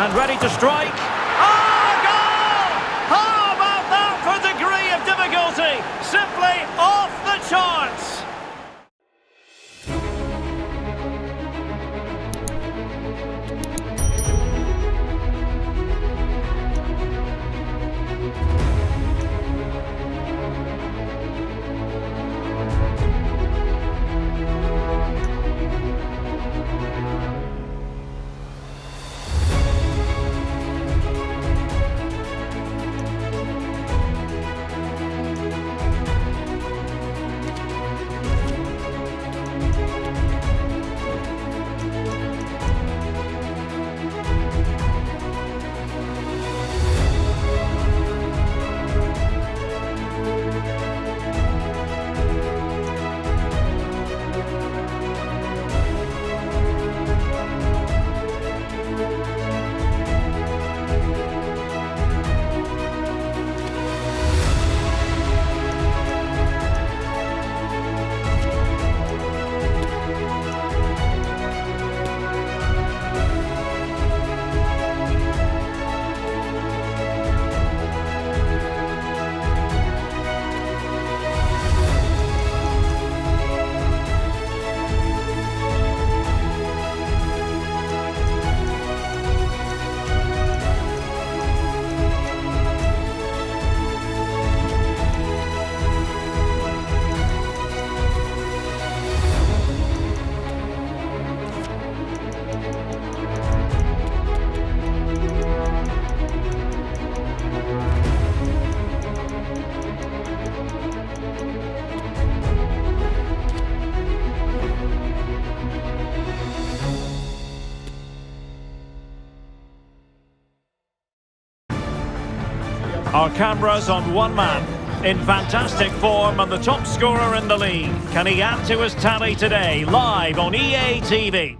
And ready to strike. Oh, goal! How about that for degree of difficulty? Simply off the charts. Our cameras on one man, in fantastic form and the top scorer in the league. Can he add to his tally today, live on EA TV?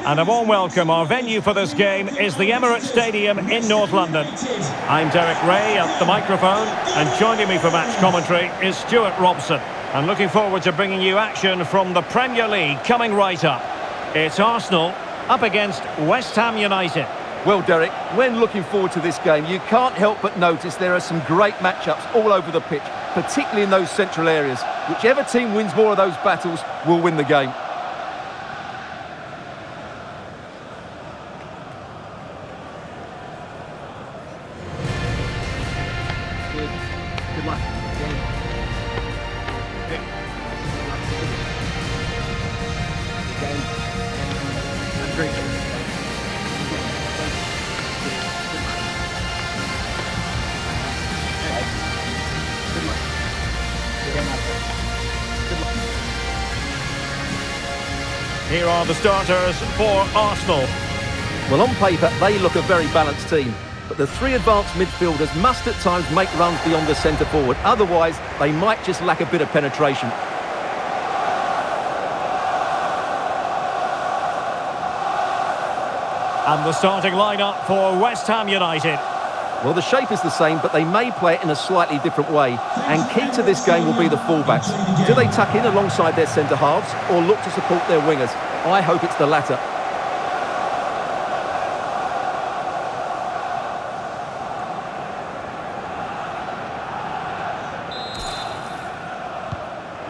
And a warm welcome. Our venue for this game is the Emirates Stadium in North London. I'm Derek Ray at the microphone, and joining me for match commentary is Stuart Robson. And looking forward to bringing you action from the Premier League coming right up. It's Arsenal up against West Ham United. Well, Derek, when looking forward to this game, you can't help but notice there are some great matchups all over the pitch, particularly in those central areas. Whichever team wins more of those battles will win the game. Good luck. Here are the starters for Arsenal. Well, on paper, they look a very balanced team. But the three advanced midfielders must at times make runs beyond the centre forward. Otherwise, they might just lack a bit of penetration. And the starting lineup for West Ham United. Well, the shape is the same, but they may play it in a slightly different way. And key to this game will be the fullbacks. Do they tuck in alongside their centre-halves or look to support their wingers? I hope it's the latter.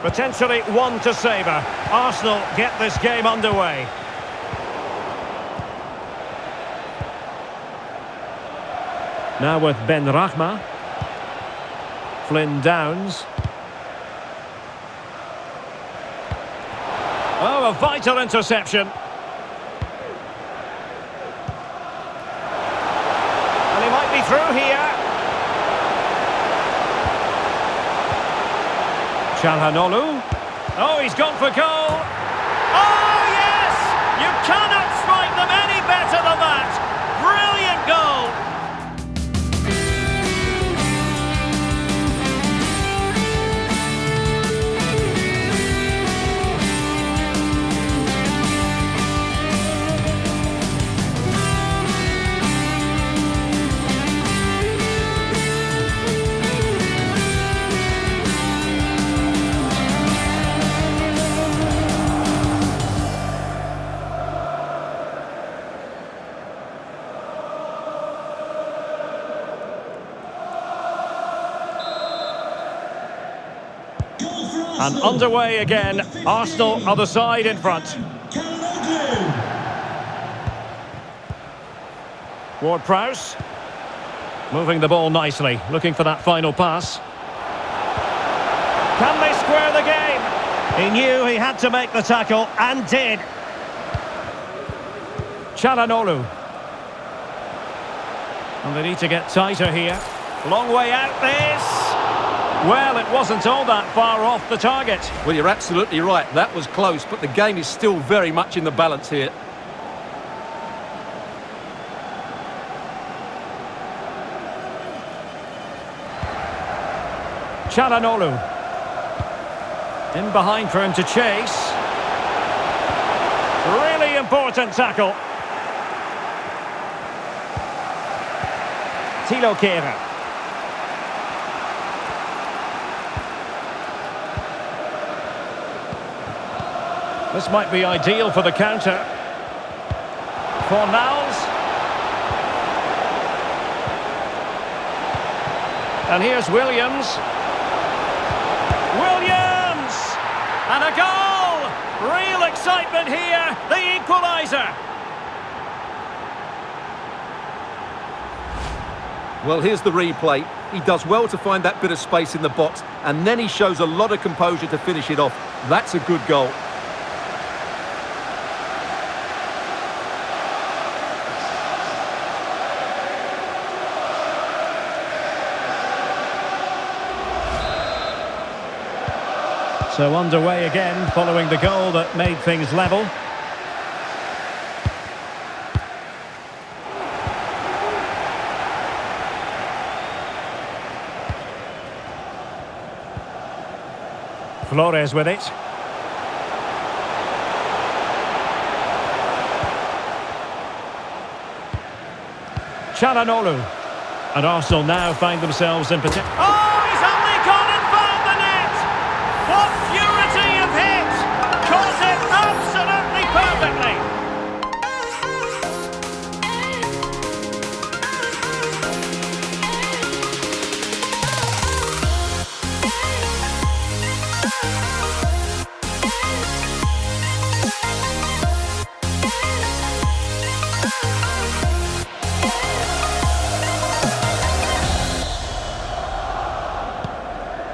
Potentially one to savour. Arsenal get this game underway. Now with Ben Rachma. Flynn Downs. Oh, a vital interception. And he might be through here. Çalhanoğlu. Oh, he's gone for goal. Oh, yes! You cannot strike them any better than that. Brilliant goal. And underway again. Arsenal other side in front. Ward-Prowse. Moving the ball nicely. Looking for that final pass. Can they square the game? He knew he had to make the tackle and did. Çalhanoğlu. And they need to get tighter here. Long way out this. Well, it wasn't all that far off the target. Well, you're absolutely right. That was close, but the game is still very much in the balance here. Çalhanoğlu. In behind for him to chase. Really important tackle. Thilo Kehrer. This might be ideal for the counter. Fornals. And here's Williams. Williams! And a goal! Real excitement here, the equaliser. Well, here's the replay. He does well to find that bit of space in the box, and then he shows a lot of composure to finish it off. That's a good goal. So underway again, following the goal that made things level. Flores with it. Çalhanoğlu. And Arsenal now find themselves in particular. Oh, he's only gone and found the net! What purity of hit! Caught it absolutely perfectly!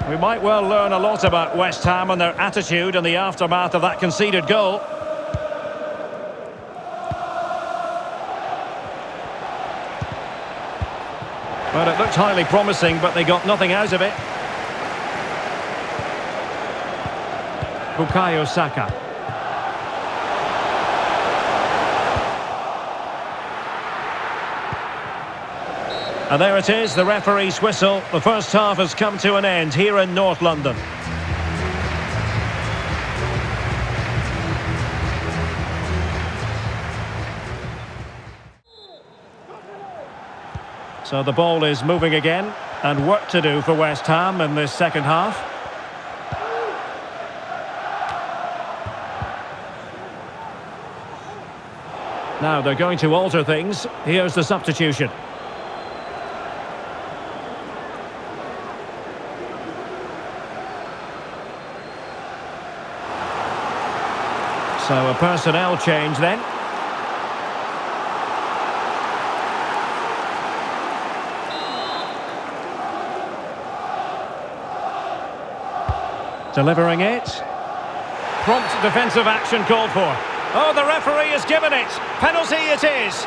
We might well learn a lot about West Ham and their attitude in the aftermath of that conceded goal. Well, it looked highly promising, but they got nothing out of it. Bukayo Saka. And there it is, the referee's whistle. The first half has come to an end here in North London. So the ball is moving again, and work to do for West Ham in this second half. Now they're going to alter things. Here's the substitution. So a personnel change then. Delivering it. Prompt defensive action called for. Oh, the referee has given it. Penalty it is.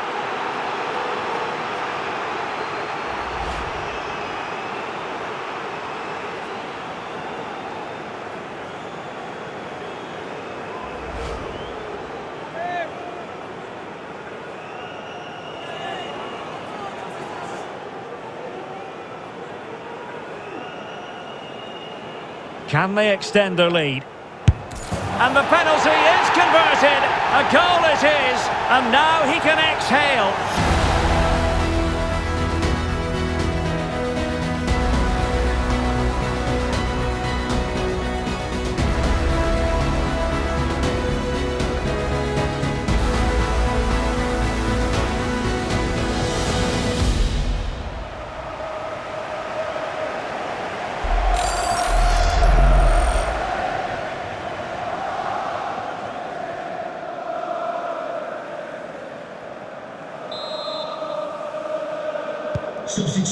Can they extend their lead? And the penalty is converted. A goal it is. And now he can exhale.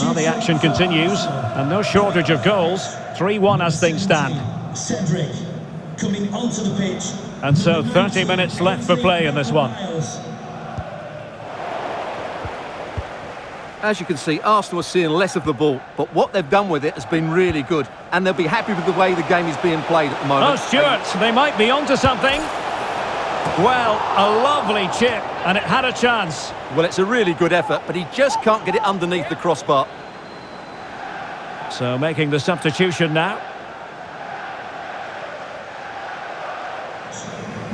Well, the action continues, and no shortage of goals. 3-1 as things stand. Cedric coming onto the pitch. And so 30 minutes left for play in this one. As you can see, Arsenal are seeing less of the ball, but what they've done with it has been really good, and they'll be happy with the way the game is being played at the moment. Oh, Stuart, they might be onto something. Well, a lovely chip, and it had a chance. Well, it's a really good effort, but he just can't get it underneath the crossbar. So making the substitution now.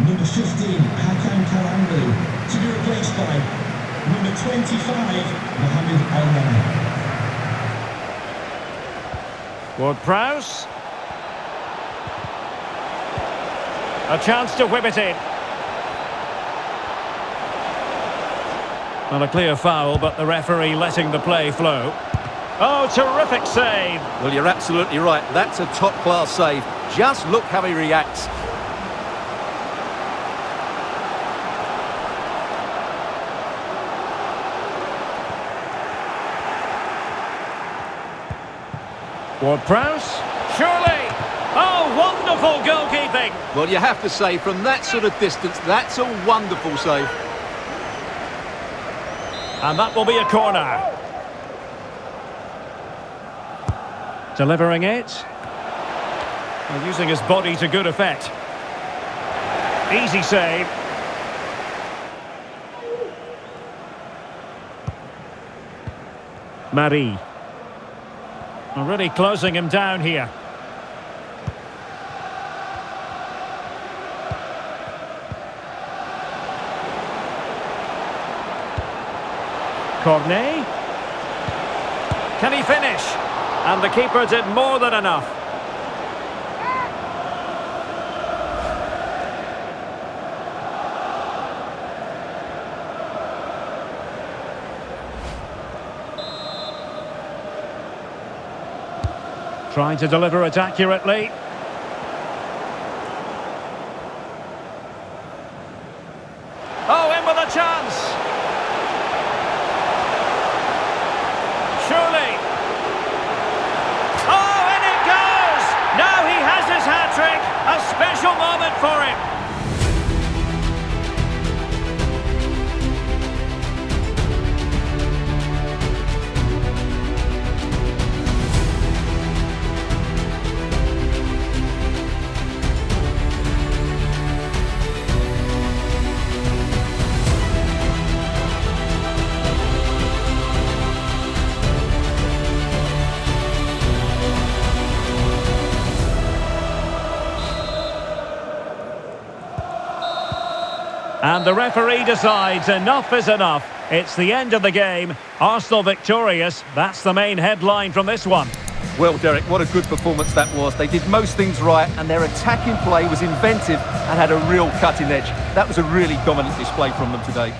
Number 15, Hakan Calhanoglu, to be replaced by number 25, Mohamed Elneny. Ward-Prowse. A chance to whip it in. Not a clear foul, but the referee letting the play flow. Oh, terrific save. Well, you're absolutely right. That's a top-class save. Just look how he reacts. Ward-Prowse. Surely. Oh, wonderful goalkeeping. Well, you have to say, from that sort of distance, that's a wonderful save. And that will be a corner. Delivering it. And using his body to good effect. Easy save. Marie. Really closing him down here. Cornet. Can he finish? And the keeper did more than enough. Trying to deliver it accurately. Oh, in with a chance. Surely. Oh, in it goes! Now he has his hat-trick. A special moment for him. And the referee decides enough is enough. It's the end of the game. Arsenal victorious. That's the main headline from this one. Well, Derek, what a good performance that was. They did most things right, and their attacking play was inventive and had a real cutting edge. That was a really dominant display from them today.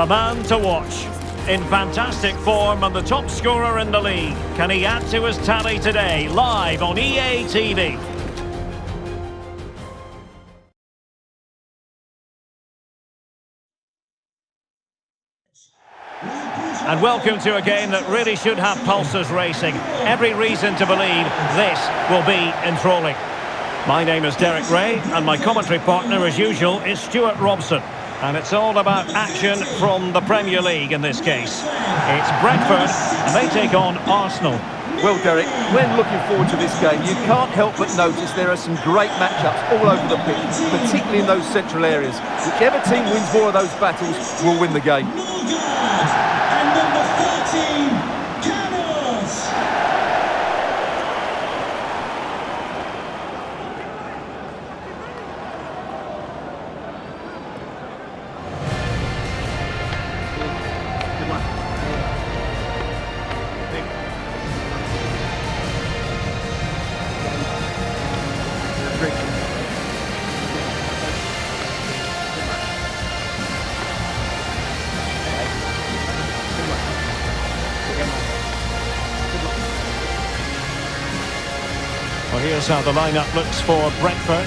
The man to watch. In fantastic form and the top scorer in the league. Can he add to his tally today? Live on EA TV. And welcome to a game that really should have pulses racing. Every reason to believe this will be enthralling. My name is Derek Ray, and my commentary partner, as usual, is Stuart Robson. And it's all about action from the Premier League in this case. It's Brentford, and they take on Arsenal. Well, Derek, when looking forward to this game, you can't help but notice there are some great matchups all over the pitch, particularly in those central areas. Whichever team wins more of those battles will win the game. And number 13, Canos. Well, here's how the lineup looks for Brentford.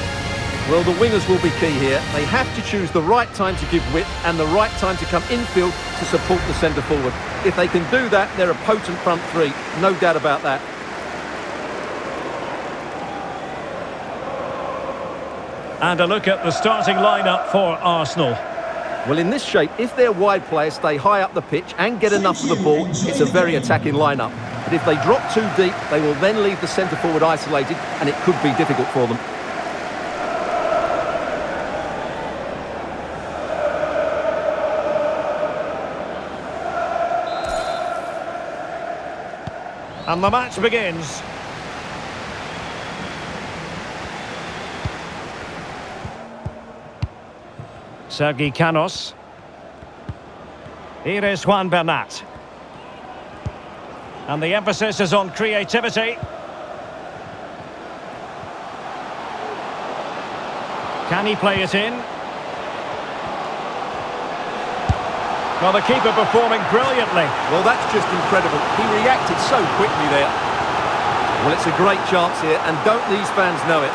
Well, the wingers will be key here. They have to choose the right time to give width and the right time to come infield to support the centre forward. If they can do that, they're a potent front three. No doubt about that. And a look at the starting lineup for Arsenal. Well, in this shape, if their wide players stay high up the pitch and get enough of the ball, it's a very attacking lineup. But if they drop too deep, they will then leave the centre forward isolated, and it could be difficult for them. And the match begins. Sergi Canos. Here is Juan Bernat. And the emphasis is on creativity. Can he play it in? Well, the keeper performing brilliantly. Well, that's just incredible. He reacted so quickly there. Well, it's a great chance here, and don't these fans know it?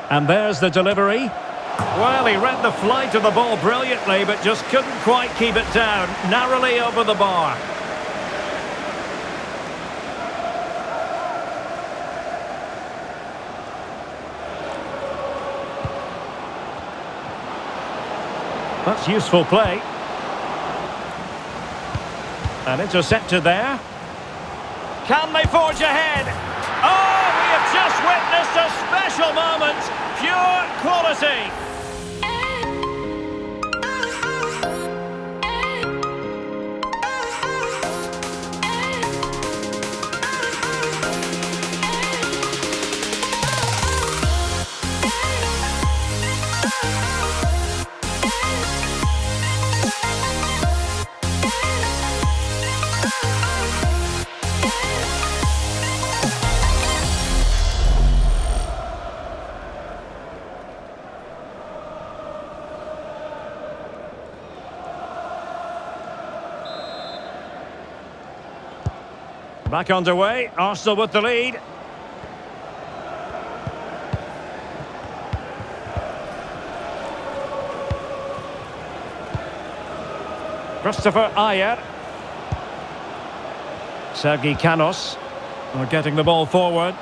And there's the delivery. Well, he read the flight of the ball brilliantly, but just couldn't quite keep it down. Narrowly over the bar. That's useful play. And intercepted there. Can they forge ahead? Oh, we have just witnessed a special moment. Pure quality. Back underway, Arsenal with the lead. Christopher Ayer. Sergi Canos. We're getting the ball forward.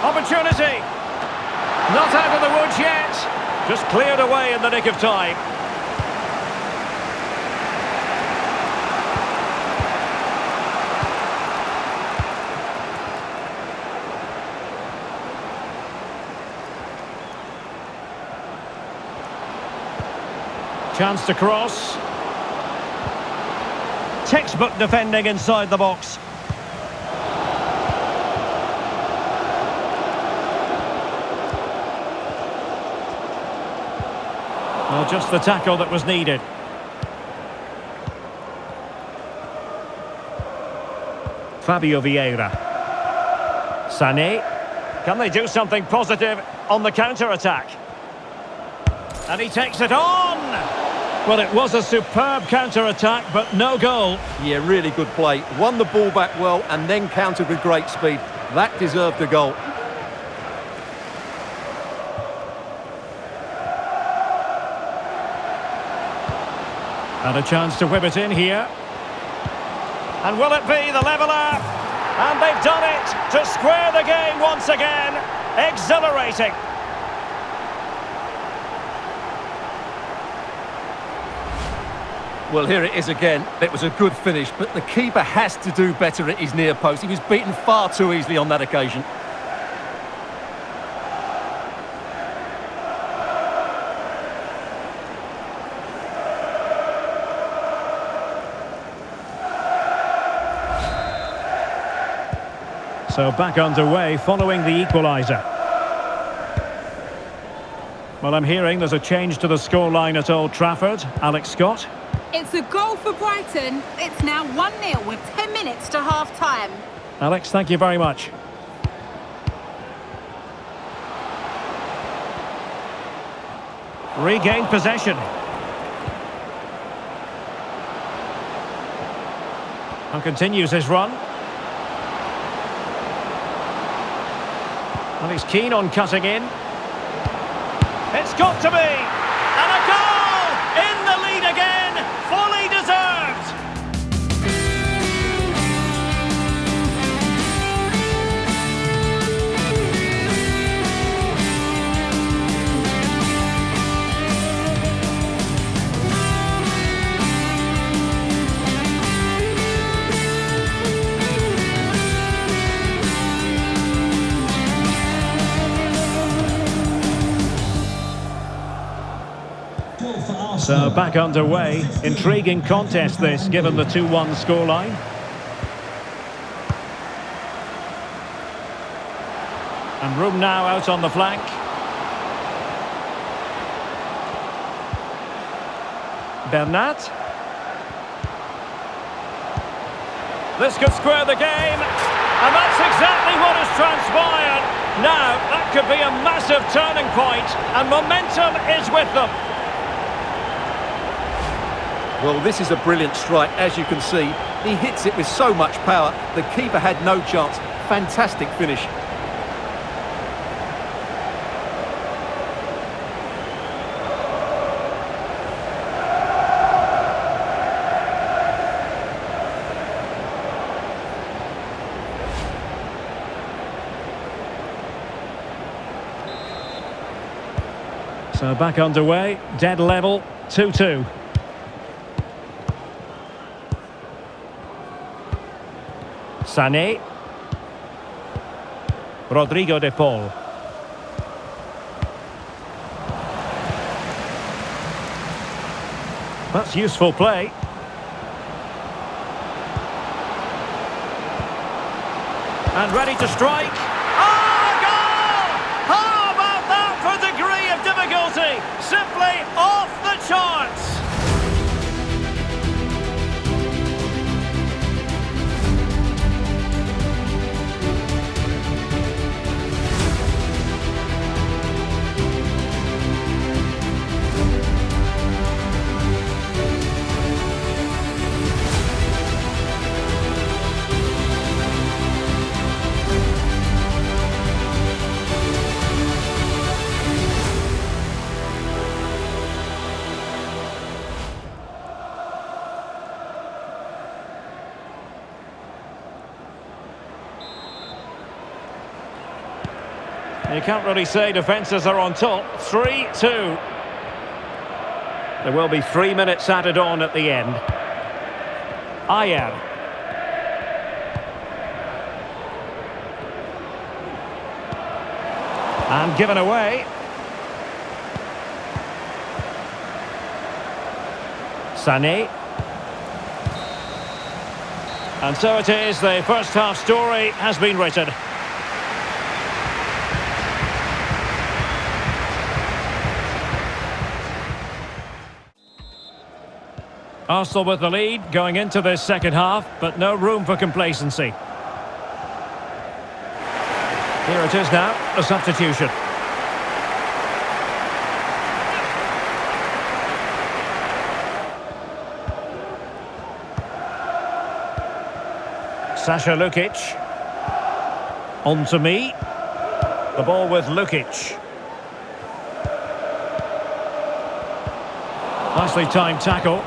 Opportunity! Not out of the woods yet. Just cleared away in the nick of time. Chance to cross. Textbook defending inside the box. Well, just the tackle that was needed. Fabio Vieira. Sané. Can they do something positive on the counter-attack? And he takes it on! Well, it was a superb counter-attack, but no goal. Yeah, really good play. Won the ball back well and then countered with great speed. That deserved a goal. And a chance to whip it in here. And will it be the leveller? And they've done it to square the game once again. Exhilarating. Well, here it is again. It was a good finish, but the keeper has to do better at his near post. He was beaten far too easily on that occasion. So back underway following the equaliser. Well, I'm hearing there's a change to the scoreline at Old Trafford. Alex Scott. It's a goal for Brighton. It's now 1-0 with 10 minutes to half-time. Alex, thank you very much. Regained possession. And continues his run. And he's keen on cutting in. It's got to be! And a goal! In the lead again! Fully deserved! So back underway. Intriguing contest this, given the 2-1 scoreline. And room now out on the flank. Bernat. This could square the game. And that's exactly what has transpired. Now, that could be a massive turning point, and momentum is with them. Well, this is a brilliant strike, as you can see. He hits it with so much power, the keeper had no chance. Fantastic finish. So back underway, dead level, 2-2. Sané. Rodrigo de Paul. That's useful play. And ready to strike. Oh, goal! How about that for degree of difficulty? Simply off the charts. You can't really say defences are on top. 3-2. There will be 3 minutes added on at the end. Ayer. And given away. Sané. And so it is, the first half story has been written. Arsenal with the lead going into this second half, but no room for complacency. Here it is now, a substitution. Sasha Lukic. On to me. The ball with Lukic. Nicely timed tackle.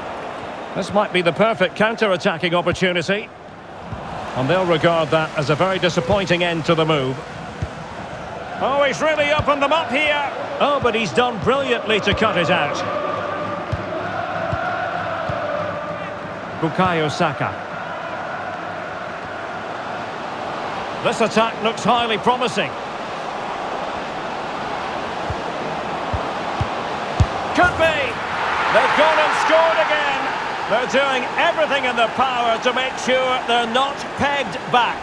This might be the perfect counter-attacking opportunity. And they'll regard that as a very disappointing end to the move. Oh, he's really opened them up here. Oh, but he's done brilliantly to cut it out. Bukayo Saka. This attack looks highly promising. Could be. They've gone and scored again. They're doing everything in their power to make sure they're not pegged back.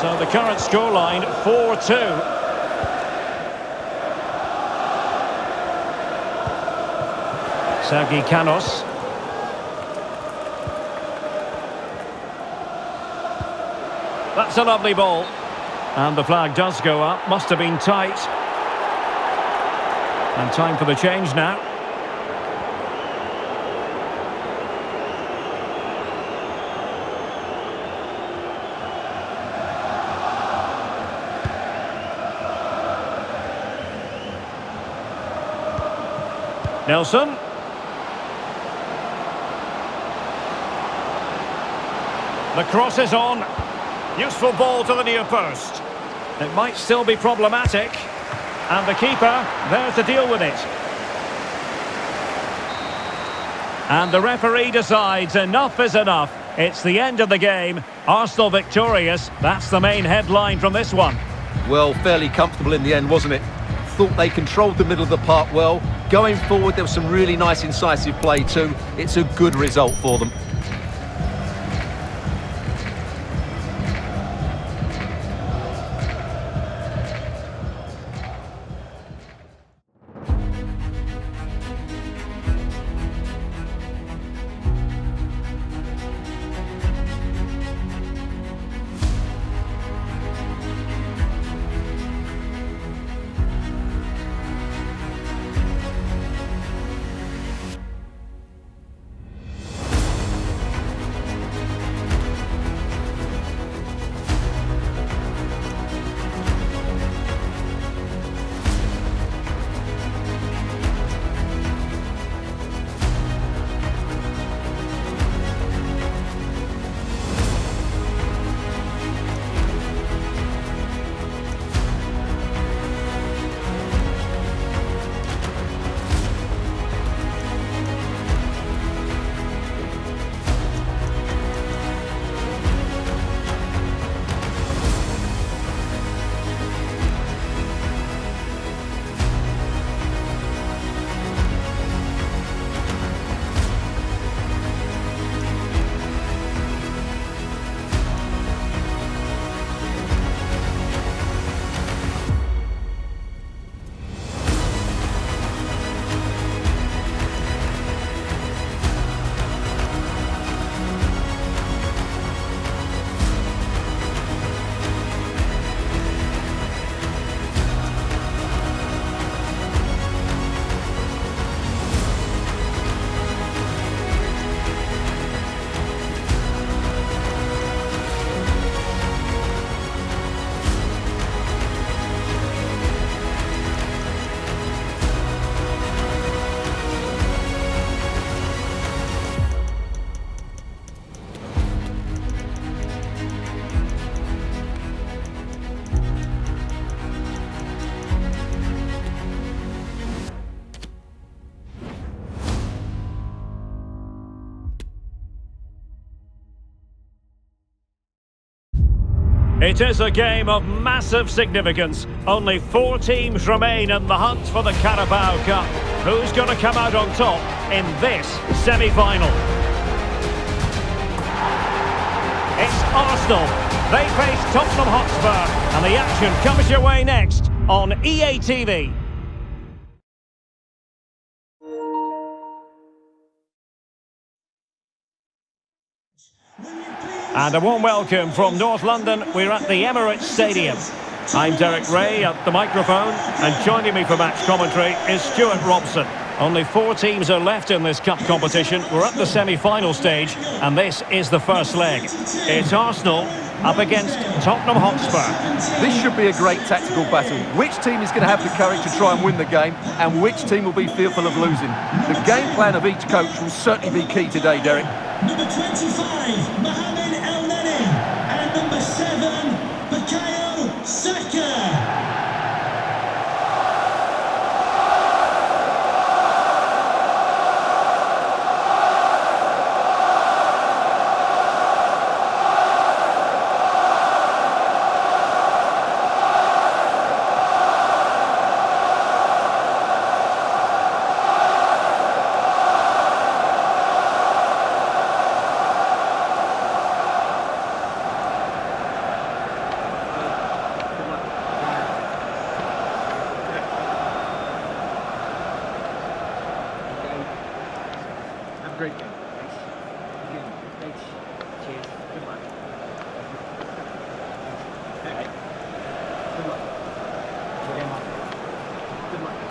So the current scoreline, 4-2. Sergi Canos. That's a lovely ball. And the flag does go up. Must have been tight. And time for the change now. Nelson. The cross is on. Useful ball to the near post. It might still be problematic. And the keeper there to deal with it. And the referee decides enough is enough. It's the end of the game. Arsenal victorious. That's the main headline from this one. Well, fairly comfortable in the end, wasn't it? Thought they controlled the middle of the park well. Going forward, there was some really nice incisive play too. It's a good result for them. It is a game of massive significance. Only 4 teams remain in the hunt for the Carabao Cup. Who's going to come out on top in this semi-final? It's Arsenal. They face Tottenham Hotspur, and the action comes your way next on EA TV. And a warm welcome from North London. We're at the Emirates Stadium. I'm Derek Ray at the microphone, and joining me for match commentary is Stuart Robson. Only 4 teams are left in this cup competition. We're at the semi-final stage, and this is the first leg. It's Arsenal up against Tottenham Hotspur. This should be a great tactical battle. Which team is going to have the courage to try and win the game, and which team will be fearful of losing? The game plan of each coach will certainly be key today, Derek. Number 25, Mohamed El-Neni, and number 7, Bukayo Saka. Great game. Thanks. Again, thanks. Cheers. Good luck. Okay. Good luck. Good luck.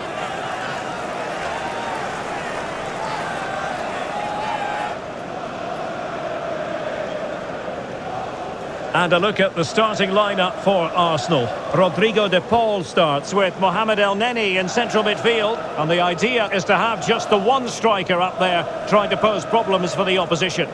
And a look at the starting lineup for Arsenal. Rodrigo de Paul starts with Mohamed El-Neni in central midfield. And the idea is to have just the one striker up there trying to pose problems for the opposition.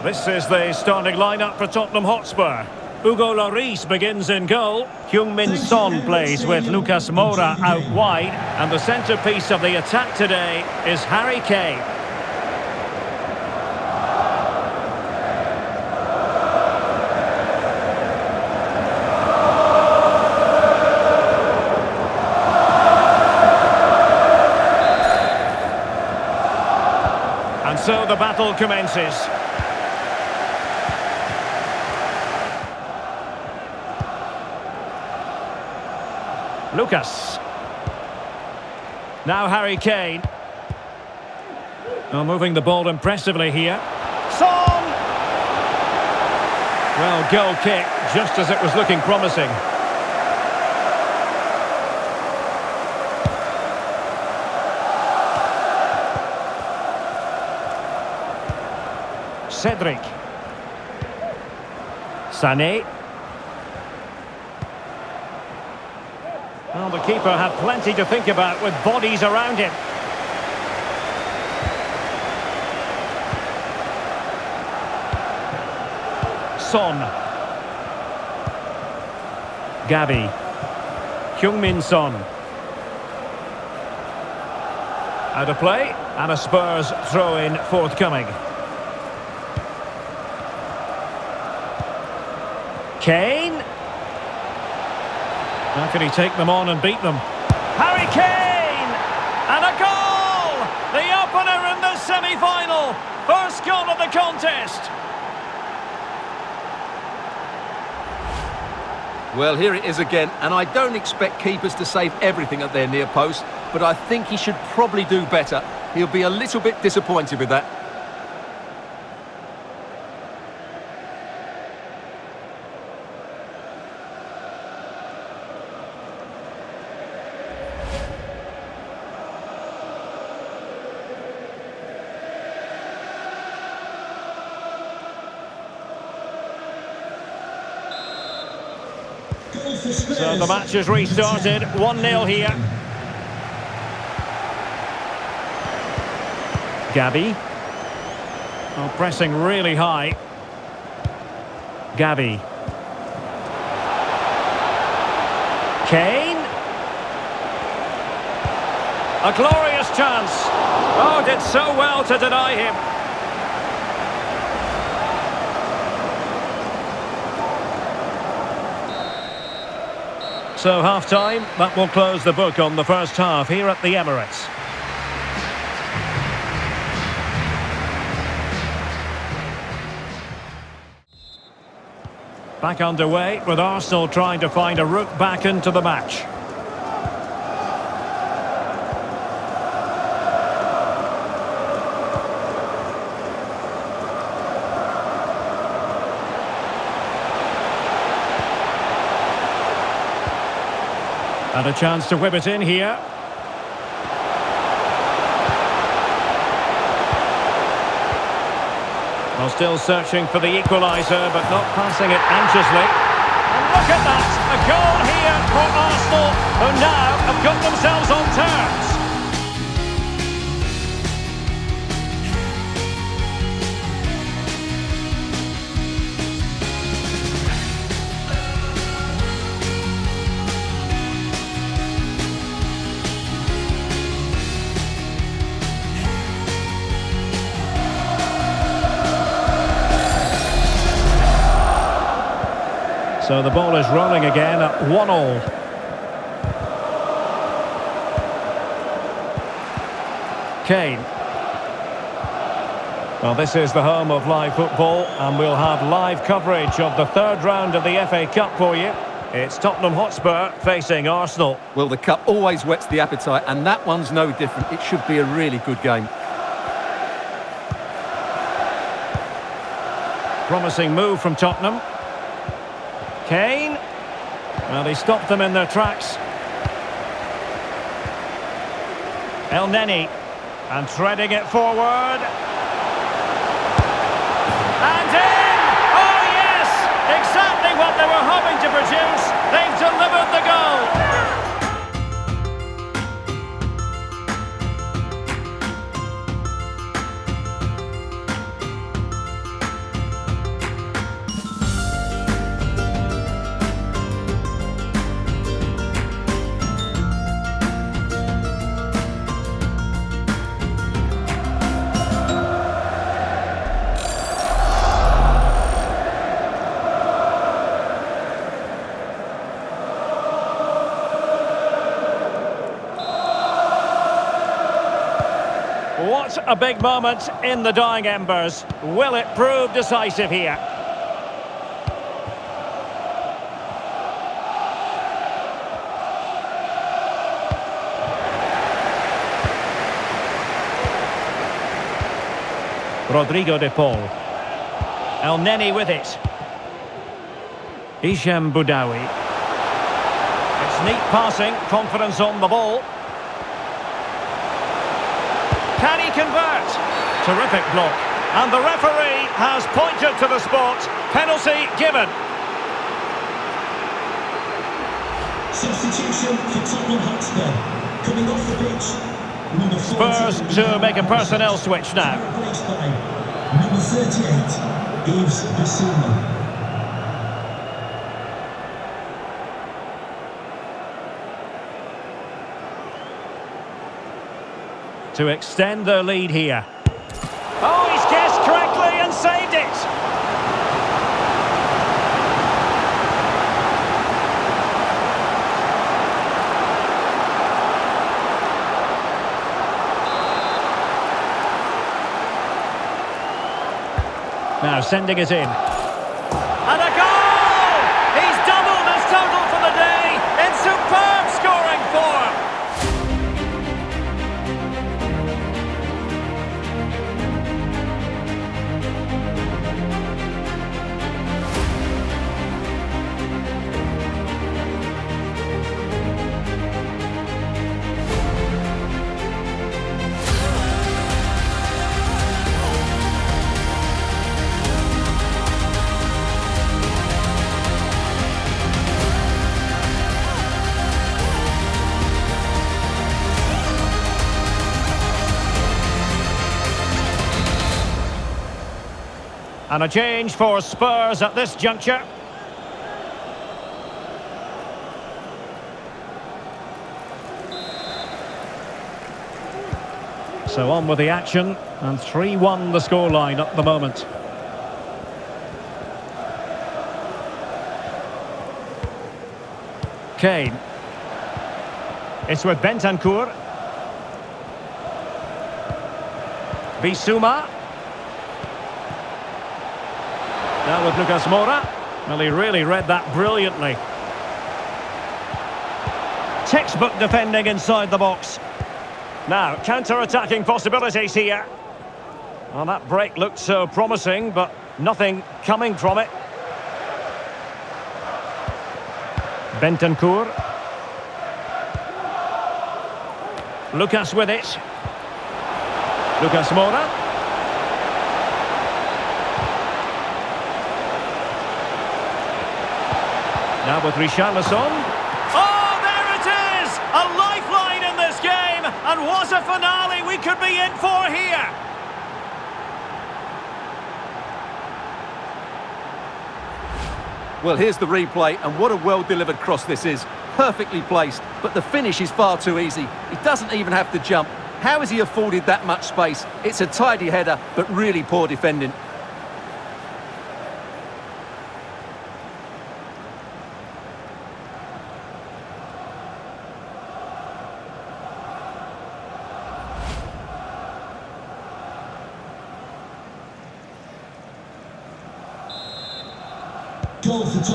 This is the starting lineup for Tottenham Hotspur. Hugo Lloris begins in goal. Heung-min Son plays with Lucas Moura out wide. And the centrepiece of the attack today is Harry Kane. And so the battle commences. Lucas. Now Harry Kane. Moving the ball impressively here. Son! Well, goal kick, just as it was looking promising. Cedric. Sané. Well, the keeper had plenty to think about with bodies around him. Son. Gabi. Heung-min Son. Out of play, and a Spurs throw-in forthcoming. Kane. How can he take them on and beat them? Harry Kane! And a goal! The opener in the semi-final! First goal of the contest! Well, here it is again, and I don't expect keepers to save everything at their near post, but I think he should probably do better. He'll be a little bit disappointed with that. So the match has restarted, 1-0 here. Gabi. Oh, pressing really high. Gabi. Kane. A glorious chance. Oh, did so well to deny him. So half-time, that will close the book on the first half here at the Emirates. Back underway with Arsenal trying to find a route back into the match. And a chance to whip it in here. Well, still searching for the equaliser, but not passing it anxiously. And look at that! A goal here for Arsenal, who now have got themselves on terms. So the ball is rolling again at 1-1. Kane. Well, this is the home of live football, and we'll have live coverage of the third round of the FA Cup for you. It's Tottenham Hotspur facing Arsenal. Well, the cup always whets the appetite, and that one's no different. It should be a really good game. Promising move from Tottenham. Kane. Well, he stopped them in their tracks. El Neni. And threading it forward. And in! Oh, yes! Exactly what they were hoping to produce. They've delivered the goal. What a big moment in the dying embers. Will it prove decisive here? Rodrigo de Paul. El Neni with it. Hisham Boudaoui. It's neat passing, confidence on the ball. Can he convert? Terrific block. And the referee has pointed to the spot. Penalty given. Substitution for Tottenham Hotspur. Coming off the pitch. Number 40, Spurs to make a personnel switch now. Replaced by number 38, Yves Bissouma. To extend their lead here. Oh, he's guessed correctly and saved it! Now sending it in. And a goal! He's doubled his total for the day in superb scoring form! And a change for Spurs at this juncture. So on with the action, and 3-1 the scoreline at the moment. Kane. It's with Bentancur. Bissouma. Now with Lucas Moura. Well, he really read that brilliantly. Textbook defending inside the box. Now, counter-attacking possibilities here. Well, that break looked so promising, but nothing coming from it. Bentancur. Lucas with it. Lucas Moura. Now with Richarlison. Oh, there it is! A lifeline in this game! And what a finale we could be in for here! Well, here's the replay, and what a well-delivered cross this is. Perfectly placed, but the finish is far too easy. He doesn't even have to jump. How has he afforded that much space? It's a tidy header, but really poor defending.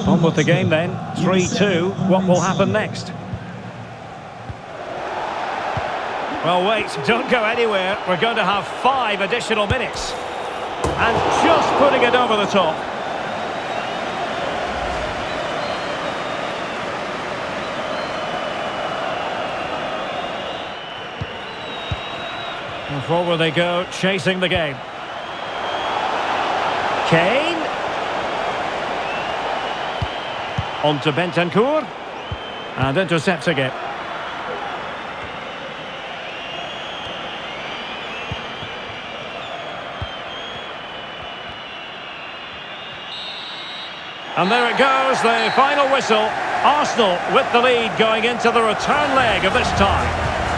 On with the game then, 3-2. What will happen next? Well, wait, don't go anywhere. We're going to have 5 additional minutes. And just putting it over the top. And forward they go, chasing the game. Kane. On to Bentancur. And intercepting it. And there it goes, the final whistle. Arsenal with the lead going into the return leg of this tie.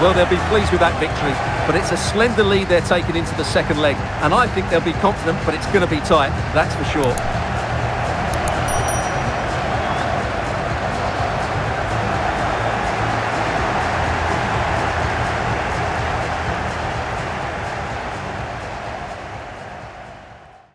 Well, they'll be pleased with that victory, but it's a slender lead they're taking into the second leg. And I think they'll be confident, but it's going to be tight, that's for sure.